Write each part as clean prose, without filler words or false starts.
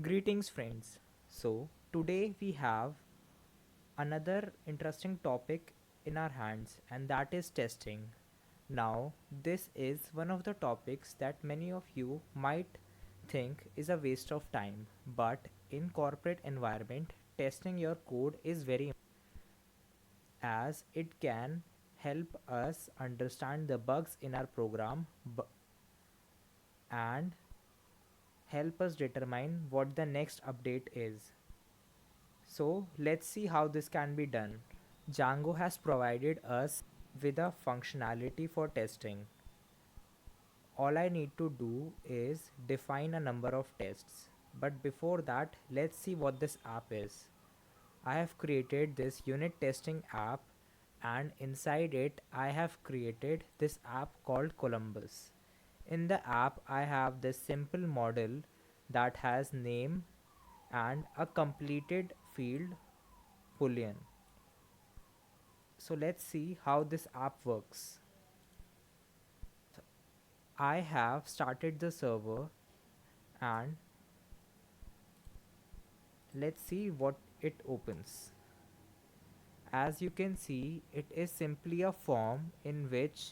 Greetings, friends. So, today we have another interesting topic in our hands, and that is testing. Now, this is one of the topics that many of you might think is a waste of time, but in corporate environment, testing your code is very as it can help us understand the bugs in our program and help us determine what the next update is. So let's see how this can be done. Django has provided us with a functionality for testing. All I need to do is define a number of tests. But before that, let's see what this app is. I have created this unit testing app, and inside it I have created this app called Columbus. In the app I have this simple model that has name and a completed field boolean. So let's see how this app works. I have started the server, and let's see what it opens. As you can see, it is simply a form in which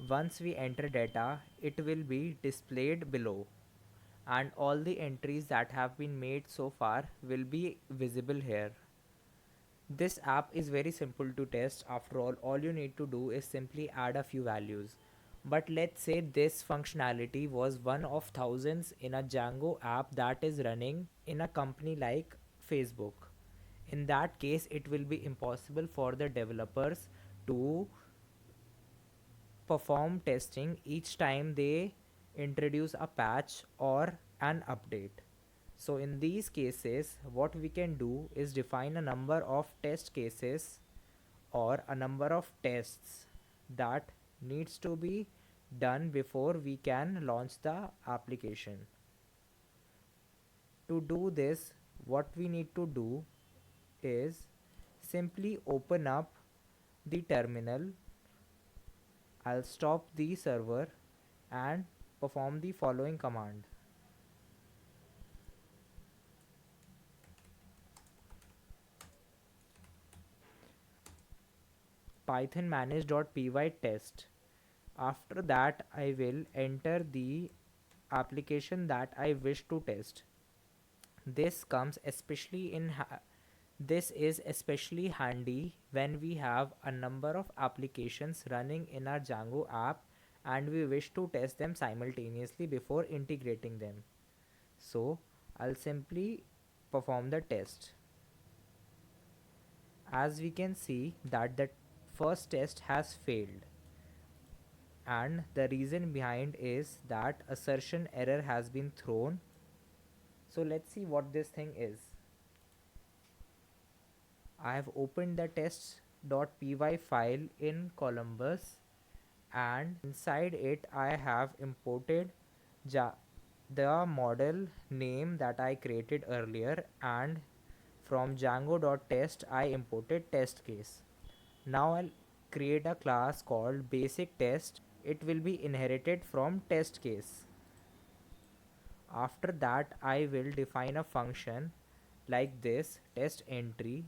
once we enter data, it will be displayed below, and all the entries that have been made so far will be visible here. This app is very simple to test. After all you need to do is simply add a few values. But let's say this functionality was one of thousands in a Django app that is running in a company like Facebook. In that case, it will be impossible for the developers to perform testing each time they introduce a patch or an update. So in these cases, what we can do is define a number of test cases or a number of tests that needs to be done before we can launch the application. To do this, what we need to do is simply open up the terminal. I'll stop the server and perform the following command. Python manage.py test. After that, I will enter the application that I wish to test. This comes especially this is especially handy when we have a number of applications running in our Django app and we wish to test them simultaneously before integrating them. So I'll simply perform the test. As we can see that the first test has failed, and the reason behind is that assertion error has been thrown. So let's see what this thing is. I have opened the test.py file in Columbus, and inside it I have imported the model name that I created earlier, and from django.test I imported test case. Now I'll create a class called basic test. It will be inherited from test case. After that I will define a function like this test entry.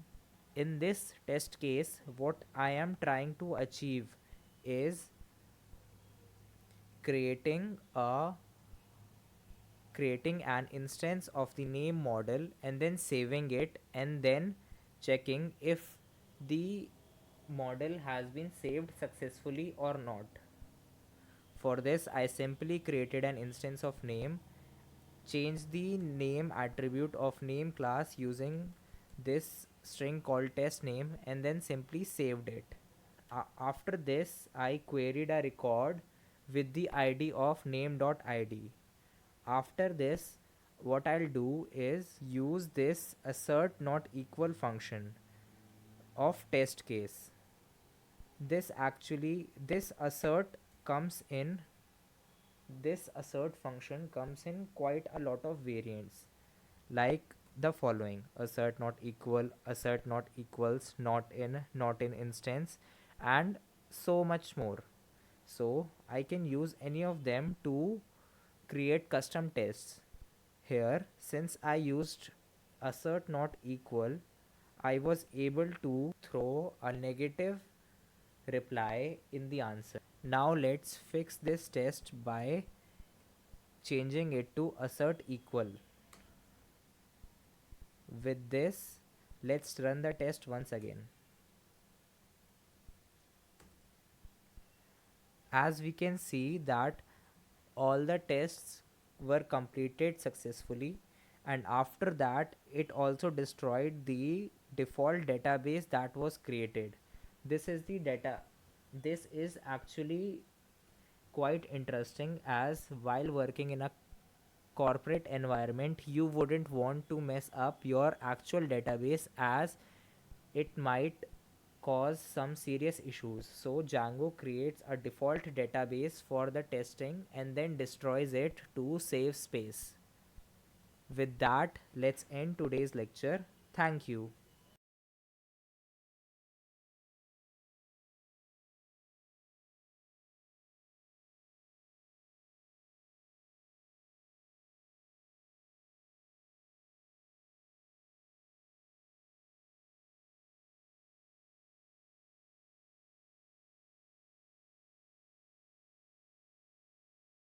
In this test case, what I am trying to achieve is creating a creating an instance of the name model and then saving it and then checking if the model has been saved successfully or not. For this I simply created an instance of name, changed the name attribute of name class using this string called test name, and then simply saved it. After this I queried a record with the id of name.id. After this, what I'll do is use this assert not equal function of test case. This assert comes in this assert function comes in quite a lot of variants, like the following: assert not equal, assert not equals, not in instance, and so much more. So I can use any of them to create custom tests. Here, since I used assert not equal, I was able to throw a negative reply in the answer. Now let's fix this test by changing it to assert equal. With this, let's run the test once again. As we can see that all the tests were completed successfully, and after that it also destroyed the default database that was created. This is the data. This is actually quite interesting, as while working in a corporate environment you wouldn't want to mess up your actual database, as it might cause some serious issues. So Django creates a default database for the testing and then destroys it to save space. With that, let's end today's lecture. Thank you.